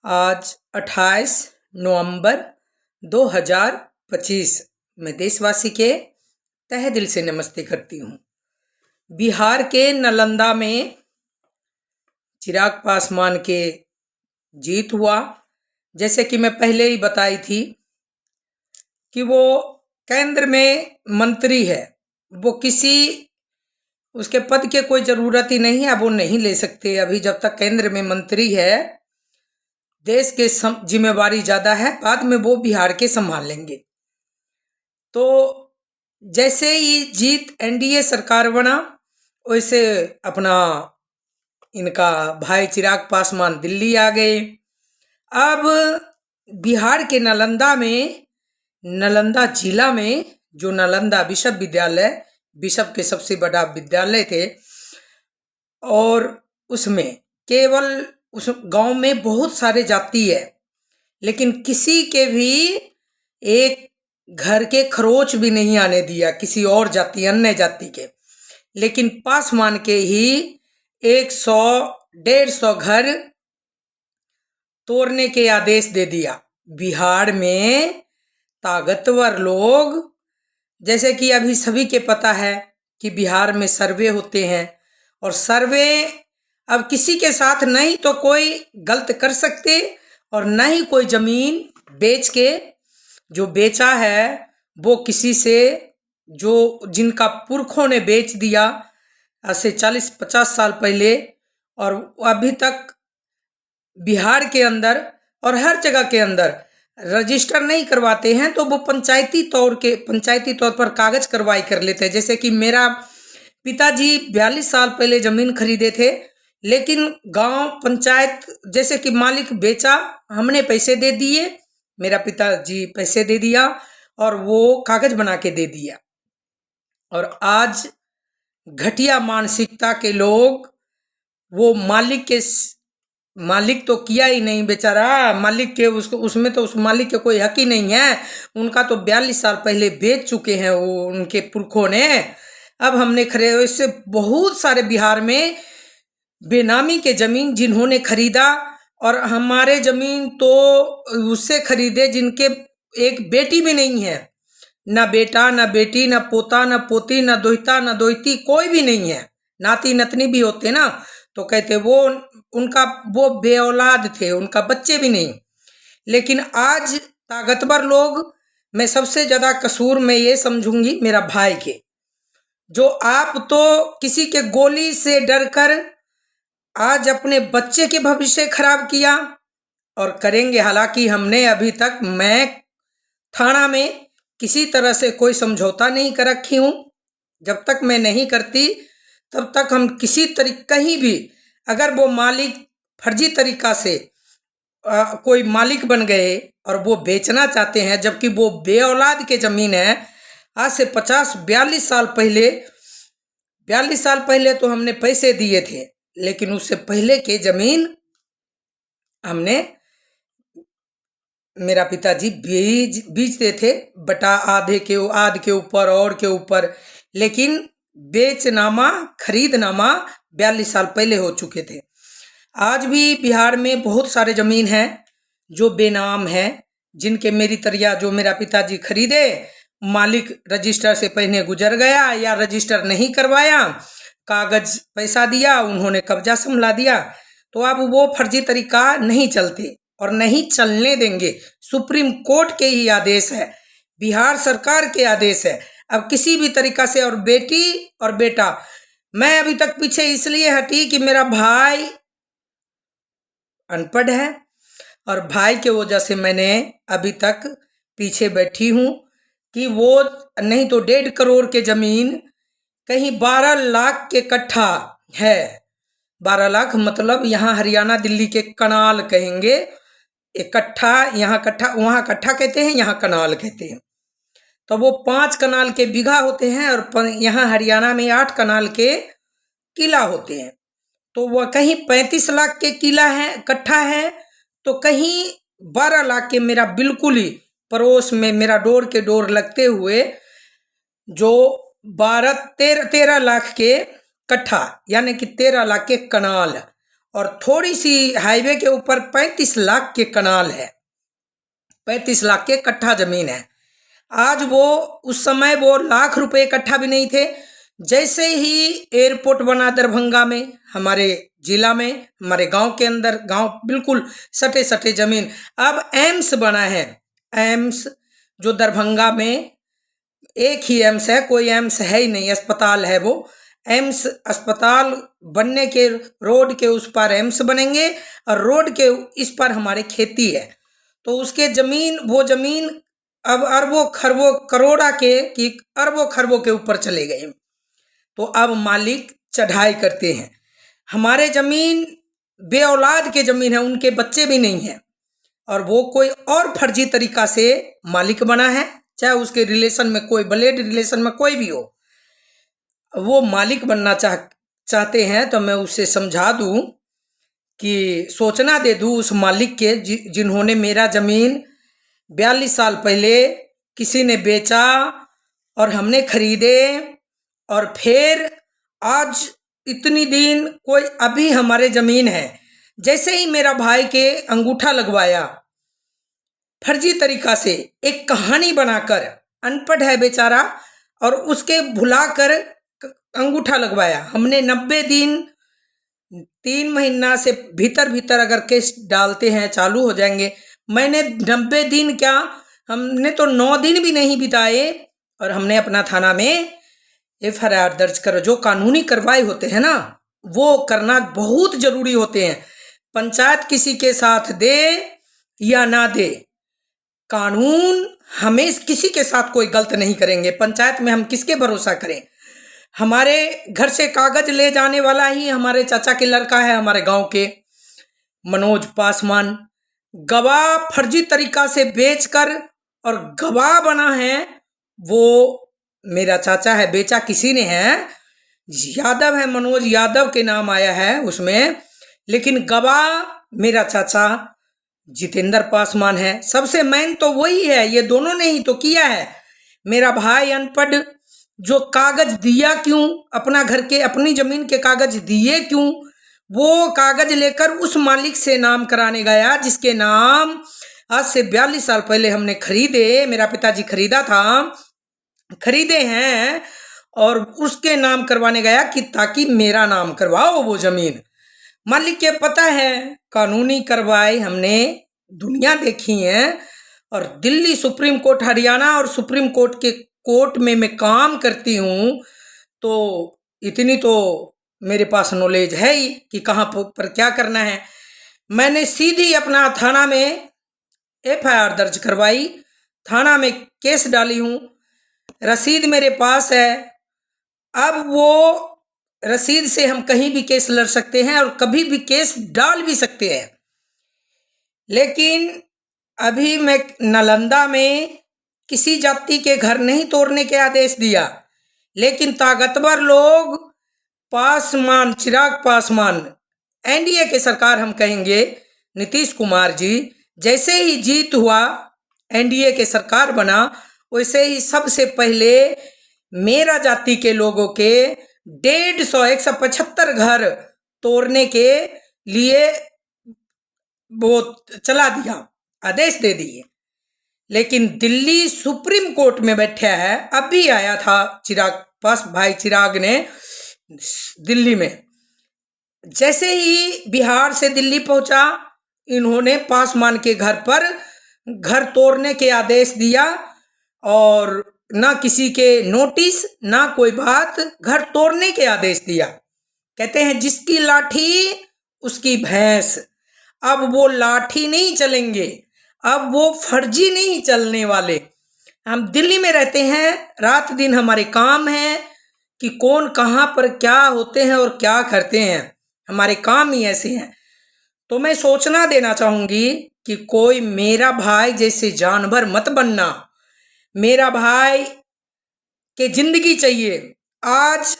आज 28 नवंबर 2025 मैं देशवासी के तहे दिल से नमस्ते करती हूँ। बिहार के नालंदा में चिराग पासवान के जीत हुआ। जैसे कि मैं पहले ही बताई थी कि वो केंद्र में मंत्री है, वो किसी उसके पद के कोई ज़रूरत ही नहीं है, वो नहीं ले सकते। अभी जब तक केंद्र में मंत्री है, देश के जिम्मेवारी ज़्यादा है, बाद में वो बिहार के संभाल लेंगे। तो जैसे ही जीत एनडीए सरकार बना, वैसे अपना इनका भाई चिराग पासवान दिल्ली आ गए। अब बिहार के नालंदा में, नालंदा जिला में जो नालंदा विश्वविद्यालय विश्व के सबसे बड़ा विद्यालय थे, और उसमें केवल उस गांव में बहुत सारे जाति है, लेकिन किसी के भी एक घर के खरोच भी नहीं आने दिया किसी और जाति अन्य जाति के। लेकिन पासवान के ही 100-150 घर तोड़ने के आदेश दे दिया। बिहार में ताकतवर लोग, जैसे कि अभी सभी के पता है कि बिहार में सर्वे होते हैं, और सर्वे अब किसी के साथ नहीं तो कोई गलत कर सकते, और न ही कोई जमीन बेच के, जो बेचा है वो किसी से जो जिनका पुरखों ने बेच दिया आज से 40-50 साल पहले, और अभी तक बिहार के अंदर और हर जगह के अंदर रजिस्टर नहीं करवाते हैं, तो वो पंचायती तौर पर कागज करवाई कर लेते हैं। जैसे कि मेरा पिताजी 42 साल पहले जमीन खरीदे थे, लेकिन गांव पंचायत जैसे कि मालिक बेचा, हमने पैसे दे दिए, मेरा पिताजी पैसे दे दिया और वो कागज बना के दे दिया। और आज घटिया मानसिकता के लोग, वो मालिक तो किया ही नहीं बेचारा, मालिक के उसमें तो उस मालिक के कोई हक ही नहीं है। उनका तो 42 साल पहले बेच चुके हैं वो उनके पुरखों ने। अब हमने खरीदे। इससे बहुत सारे बिहार में बेनामी के जमीन जिन्होंने खरीदा, और हमारे जमीन तो उससे खरीदे जिनके एक बेटी भी नहीं है, ना बेटा ना बेटी ना पोता ना पोती ना दोहिता ना दोहिती, कोई भी नहीं है। नाती नतनी भी होते ना तो कहते वो उनका वो बे औलाद थे, उनका बच्चे भी नहीं। लेकिन आज ताकतवर लोग, मैं सबसे ज़्यादा कसूर मैं ये समझूंगी मेरा भाई के, जो आप तो किसी के गोली से डरकर आज अपने बच्चे के भविष्य खराब किया और करेंगे। हालांकि हमने अभी तक, मैं थाना में किसी तरह से कोई समझौता नहीं कर रखी हूँ। जब तक मैं नहीं करती तब तक हम किसी तरीके कहीं भी, अगर वो मालिक फर्जी तरीका से कोई मालिक बन गए और वो बेचना चाहते हैं, जबकि वो बे औलाद के जमीन है, आज से 42 साल पहले तो हमने पैसे दिए थे, लेकिन उससे पहले के जमीन हमने, मेरा पिताजी बेचते थे बटा आधे के ऊपर और के ऊपर, लेकिन बेचनामा खरीदनामा 42 साल पहले हो चुके थे। आज भी बिहार में बहुत सारे जमीन हैं जो बेनाम है, जिनके मेरी तरह जो मेरा पिताजी खरीदे, मालिक रजिस्टर से पहले गुजर गया या रजिस्टर नहीं करवाया, कागज पैसा दिया, उन्होंने कब्जा संभला दिया। तो अब वो फर्जी तरीका नहीं चलते और नहीं चलने देंगे। सुप्रीम कोर्ट के ही आदेश है, बिहार सरकार के आदेश है। अब किसी भी तरीका से, और बेटी और बेटा, मैं अभी तक पीछे इसलिए हटी कि मेरा भाई अनपढ़ है, और भाई के वजह से मैंने अभी तक पीछे बैठी हूँ कि वो नहीं तो 1.5 करोड़ के जमीन कहीं 12 लाख के कट्ठा है। 12 लाख मतलब यहाँ हरियाणा दिल्ली के कनाल कहेंगे, एक कट्ठा, यहाँ कट्ठा वहाँ कट्ठा कहते हैं, यहाँ कनाल कहते हैं। तो वो 5 कनाल के बीघा होते हैं, और यहाँ हरियाणा में 8 कनाल के किला होते हैं। तो वह कहीं 35 लाख के किला है, कट्ठा है, तो कहीं 12 लाख के, मेरा बिल्कुल ही पड़ोस में मेरा डोर के डोर लगते हुए जो 13 लाख के कट्ठा, यानी कि 13 लाख के कनाल, और थोड़ी सी हाईवे के ऊपर 35 लाख के कनाल है, 35 लाख के कट्ठा जमीन है। आज वो, उस समय वो लाख रुपए इकट्ठा भी नहीं थे। जैसे ही एयरपोर्ट बना दरभंगा में, हमारे जिला में, हमारे गांव के अंदर, गांव बिल्कुल सटे सटे जमीन, अब एम्स बना है। एम्स जो दरभंगा में एक ही एम्स है, कोई एम्स है ही नहीं, अस्पताल है वो। एम्स अस्पताल बनने के रोड के उस पार एम्स बनेंगे और रोड के इस पार हमारे खेती है। तो उसके जमीन, वो जमीन अब अरबों खरबों करोड़ा के कि अरबों खरबों के ऊपर चले गए। तो अब मालिक चढ़ाई करते हैं। हमारे जमीन बे औलाद के जमीन है, उनके बच्चे भी नहीं हैं, और वो कोई और फर्जी तरीका से मालिक बना है, चाहे उसके रिलेशन में कोई, ब्लड रिलेशन में कोई भी हो, वो मालिक बनना चाहते हैं। तो मैं उसे समझा दूं कि सोचना दे दूं उस मालिक के जिन्होंने मेरा जमीन 42 साल पहले किसी ने बेचा और हमने खरीदे, और फिर आज इतनी दिन कोई, अभी हमारे जमीन है। जैसे ही मेरा भाई के अंगूठा लगवाया फर्जी तरीका से, एक कहानी बनाकर, अनपढ़ है बेचारा, और उसके भुलाकर अंगूठा लगवाया। हमने 90 दिन, 3 महीना से भीतर भीतर अगर केस डालते हैं चालू हो जाएंगे। मैंने 90 दिन क्या, हमने तो 9 दिन भी नहीं बिताए, और हमने अपना थाना में FIR दर्ज करो। जो कानूनी कार्रवाई होते हैं ना, वो करना बहुत जरूरी होते हैं। पंचायत किसी के साथ दे या ना दे, कानून हमें किसी के साथ कोई गलत नहीं करेंगे। पंचायत में हम किसके भरोसा करें? हमारे घर से कागज ले जाने वाला ही हमारे चाचा के लड़का है, हमारे गांव के मनोज पासवान। गवाह फर्जी तरीका से बेचकर और गवाह बना है, वो मेरा चाचा है, बेचा किसी ने है, यादव है, मनोज यादव के नाम आया है उसमें, लेकिन गवाह मेरा चाचा जितेंद्र पासवान है। सबसे मेन तो वही है, ये दोनों ने ही तो किया है। मेरा भाई अनपढ़ जो कागज दिया क्यों, अपना घर के, अपनी जमीन के कागज दिए क्यों? वो कागज लेकर उस मालिक से नाम कराने गया जिसके नाम आज से 42 साल पहले हमने खरीदे, मेरा पिताजी खरीदे हैं, और उसके नाम करवाने गया कि ताकि मेरा नाम करवाओ वो जमीन। मालिक के पता है कानूनी कार्रवाई हमने दुनिया देखी है, और दिल्ली सुप्रीम कोर्ट, हरियाणा और सुप्रीम कोर्ट के कोर्ट में मैं काम करती हूँ, तो इतनी तो मेरे पास नॉलेज है ही कि कहाँ पर क्या करना है। मैंने सीधी अपना थाना में FIR दर्ज करवाई, थाना में केस डाली हूँ, रसीद मेरे पास है। अब वो रसीद से हम कहीं भी केस लड़ सकते हैं और कभी भी केस डाल भी सकते हैं। लेकिन अभी मैं नालंदा में किसी जाति के घर नहीं तोड़ने के आदेश दिया, लेकिन ताकतवर लोग, पासवान, चिराग पासवान, NDA के सरकार हम कहेंगे, नीतीश कुमार जी, जैसे ही जीत हुआ, NDA के सरकार बना, वैसे ही सबसे पहले मेरा जाति के लोगों के 175 घर तोड़ने के लिए वो चला दिया, आदेश दे दिए। लेकिन दिल्ली सुप्रीम कोर्ट में बैठा है, अभी आया था भाई चिराग ने दिल्ली में। जैसे ही बिहार से दिल्ली पहुंचा, इन्होंने पासवान के घर पर घर तोड़ने के आदेश दिया, और ना किसी के नोटिस, ना कोई बात, घर तोड़ने के आदेश दिया। कहते हैं जिसकी लाठी उसकी भैंस। अब वो लाठी नहीं चलेंगे, अब वो फर्जी नहीं चलने वाले। हम दिल्ली में रहते हैं, रात दिन हमारे काम है कि कौन कहाँ पर क्या होते हैं और क्या करते हैं, हमारे काम ही ऐसे हैं। तो मैं सोचना देना चाहूँगी कि कोई मेरा भाई जैसे जानवर मत बनना। मेरा भाई के जिंदगी चाहिए। आज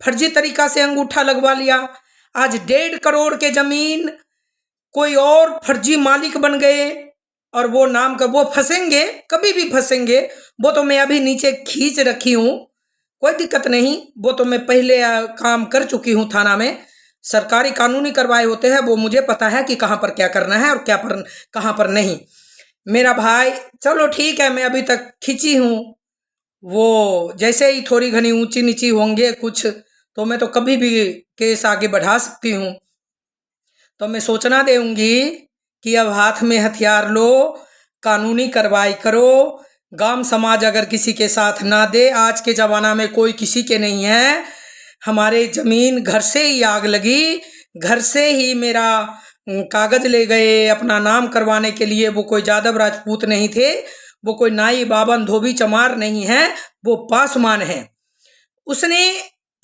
फर्जी तरीका से अंगूठा लगवा लिया, आज 1.5 करोड़ के जमीन कोई और फर्जी मालिक बन गए, और वो नाम का वो फंसेंगे, कभी भी फंसेंगे। वो तो मैं अभी नीचे खींच रखी हूँ, कोई दिक्कत नहीं, वो तो मैं पहले काम कर चुकी हूँ थाना में, सरकारी कानूनी कार्रवाई होते हैं, वो मुझे पता है कि कहाँ पर क्या करना है और क्या पर कहाँ पर नहीं। मेरा भाई, चलो ठीक है, मैं अभी तक खिंची हूँ, वो जैसे ही थोड़ी घनी ऊंची नीची होंगे कुछ, तो मैं तो कभी भी केस आगे बढ़ा सकती हूँ। तो मैं सोचना दूंगी कि अब हाथ में हथियार लो, कानूनी कार्रवाई करो। गांव समाज अगर किसी के साथ ना दे, आज के ज़माना में कोई किसी के नहीं है। हमारे ज़मीन घर से ही आग लगी, घर से ही मेरा कागज़ ले गए अपना नाम करवाने के लिए। वो कोई यादव राजपूत नहीं थे, वो कोई नाई बावन धोबी चमार नहीं है, वो पासवान है। उसने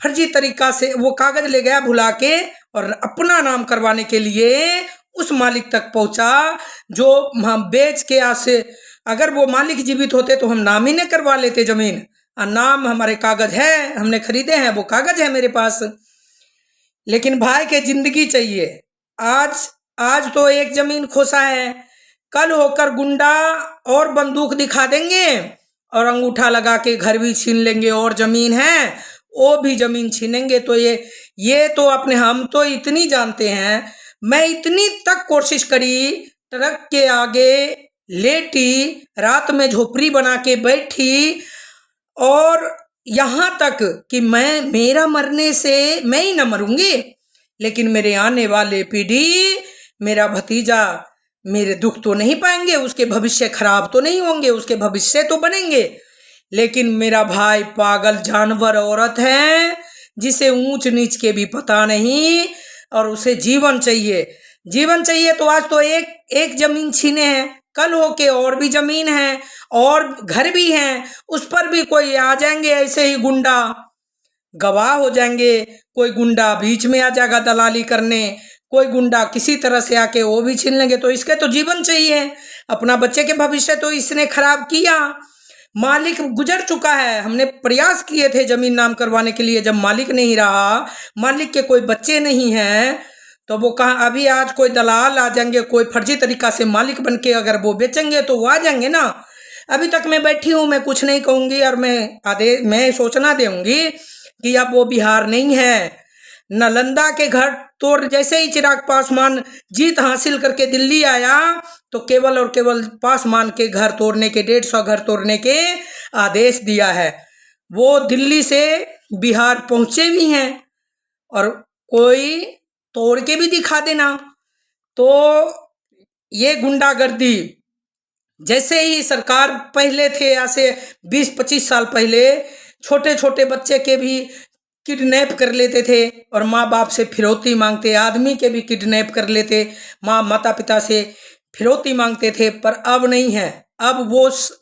फर्जी तरीका से वो कागज ले गया भुला के, और अपना नाम करवाने के लिए उस मालिक तक पहुंचा जो हम बेच के आसे। अगर वो मालिक जीवित होते तो हम नाम ही नहीं करवा लेते जमीन। और नाम हमारे कागज है, हमने खरीदे हैं, वो कागज है मेरे पास। लेकिन भाई के जिंदगी चाहिए। आज तो एक जमीन खोसा है, कल होकर गुंडा और बंदूक दिखा देंगे और अंगूठा लगा के घर भी छीन लेंगे, और जमीन है वो भी जमीन छीनेंगे। तो ये तो अपने, हम तो इतनी जानते हैं, मैं इतनी तक कोशिश करी, ट्रक के आगे लेटी, रात में झोपड़ी बना के बैठी, और यहाँ तक कि मेरा मरने से मैं ही न मरूंगी, लेकिन मेरे आने वाले पीढ़ी, मेरा भतीजा मेरे दुख तो नहीं पाएंगे, उसके भविष्य खराब तो नहीं होंगे, उसके भविष्य तो बनेंगे। लेकिन मेरा भाई पागल जानवर औरत है, जिसे ऊंच नीच के भी पता नहीं, और उसे जीवन चाहिए। जीवन चाहिए तो आज तो एक जमीन छीने हैं, कल हो के और भी जमीन है और घर भी हैं, उस पर भी कोई आ जाएंगे ऐसे ही गुंडा, गवाह हो जाएंगे। कोई गुंडा बीच में आ जाएगा दलाली करने, कोई गुंडा किसी तरह से आके वो भी छीन लेंगे। तो इसके तो जीवन चाहिए, अपना बच्चे के भविष्य तो इसने खराब किया। मालिक गुजर चुका है, हमने प्रयास किए थे जमीन नाम करवाने के लिए, जब मालिक नहीं रहा, मालिक के कोई बच्चे नहीं हैं, तो वो कहाँ, अभी आज कोई दलाल आ जाएंगे, कोई फर्जी तरीका से मालिक बन के अगर वो बेचेंगे तो वो आ जाएंगे ना। अभी तक मैं बैठी हूँ, मैं कुछ नहीं कहूँगी, और मैं सोचना दूंगी कि अब वो बिहार नहीं है। नालंदा के घर तोड़, जैसे ही चिराग पासवान जीत हासिल करके दिल्ली आया, तो केवल और केवल पासवान के घर तोड़ने के, 150 घर तोड़ने के आदेश दिया है। वो दिल्ली से बिहार पहुंचे भी हैं, और कोई तोड़ के भी दिखा देना। तो ये गुंडागर्दी, जैसे ही सरकार पहले थे, ऐसे 20-25 साल पहले छोटे छोटे बच्चे के भी किडनैप कर लेते थे और माँ बाप से फिरौती मांगते, आदमी के भी किडनैप कर लेते, माता पिता से फिरौती मांगते थे। पर अब नहीं है, अब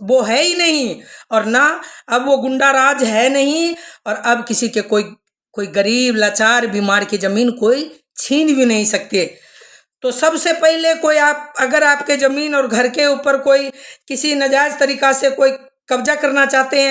वो है ही नहीं, और ना अब वो गुंडा राज है नहीं, और अब किसी के कोई गरीब लाचार बीमार की जमीन कोई छीन भी नहीं सकते। तो सबसे पहले कोई अगर आपके जमीन और घर के ऊपर कोई किसी नाजायज तरीका से कोई कब्जा करना चाहते हैं,